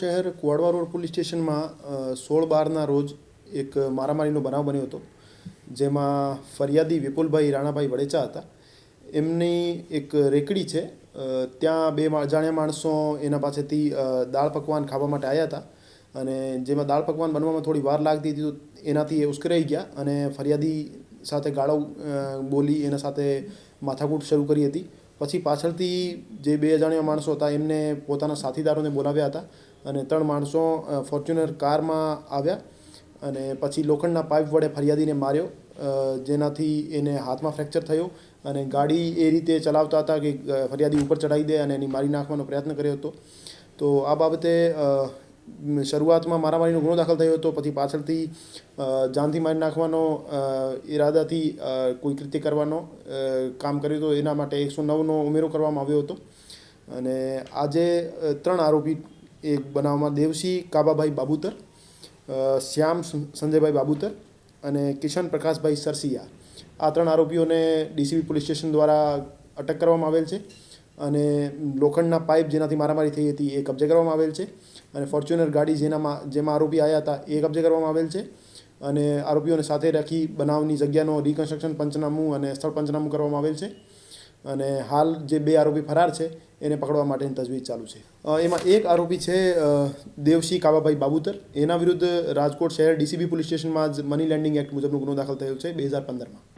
શહેર Kuvadva road police સ્ટેશનમાં 16/12ના રોજ એક મારામારીનો બનાવ બન્યો હતો, જેમાં ફરિયાદી વિપુલભાઈ રાણાભાઈ વડેચા હતા. એમની એક રેકડી છે, ત્યાં બે અજાણ્યા માણસો એના પાસેથી દાળ પકવાન ખાવા માટે આવ્યા હતા, અને જેમાં દાળ પકવાન બનવામાં થોડી વાર લાગતી હતી, તો એનાથી એ ઉશ્કેરાઈ ગયા અને ફરિયાદી સાથે ગાળો બોલી એના સાથે માથાકૂટ શરૂ કરી હતી. પછી પાછળથી જે બે અજાણ્યા માણસો હતા એમને પોતાના સાથીદારોને બોલાવ્યા હતા, અને 3 માણસો ફોર્ચ્યુનર કારમાં આવ્યા અને પછી લોખંડના પાઇપ વડે ફરિયાદીને માર્યો, જેનાથી એને હાથમાં ફ્રેક્ચર થયો અને ગાડી એ રીતે ચલાવતા હતા કે ફરિયાદી ઉપર ચડાવી દે અને એની મારી નાખવાનો પ્રયત્ન કર્યો હતો. તો આ બાબતે શરૂઆતમાં મારામારીનો ગુનો દાખલ થયો હતો, પછી પાછળથી જાનથી મારી નાખવાનો ઈરાદાથી કોઈ કૃત્ય કરવાનો કામ કર્યું હતું. એના માટે 109નો ઉમેરો કરવામાં આવ્યો હતો. અને આજે 3 આરોપી એક બનાવમાં દેવસિંહ કાબાભાઈ બાબુતર, શ્યામ સંજયભાઈ બાબુતર અને કિશન પ્રકાશભાઈ સરસિયા, આ 3 આરોપીઓને ડીસીબી પોલીસ સ્ટેશન દ્વારા અટક કરવામાં આવેલ છે. અને લોખંડના પાઇપ જેનાથી મારામારી થઈ હતી એ કબજે કરવામાં આવેલ છે, અને ફોર્ચ્યુનર ગાડી જેમાં આરોપી આવ્યા હતા એ કબજે કરવામાં આવેલ છે. અને આરોપીઓને સાથે રાખી બનાવની જગ્યાનો રિકન્સ્ટ્રક્શન પંચનામું અને સ્થળ પંચનામું કરવામાં આવેલ છે. અને હાલ જે 2 આરોપી ફરાર છે એને પકડવા માટેની તજવીજ ચાલુ છે. એમાં એક આરોપી છે દેવસિંહ કાબાભાઈ બાબુતર. એના વિરુદ્ધ રાજકોટ શહેર ડીસીબી પોલીસ સ્ટેશનમાં જ મની લેન્ડિંગ એક્ટ મુજબનો ગુનો દાખલ થયો છે 2015માં.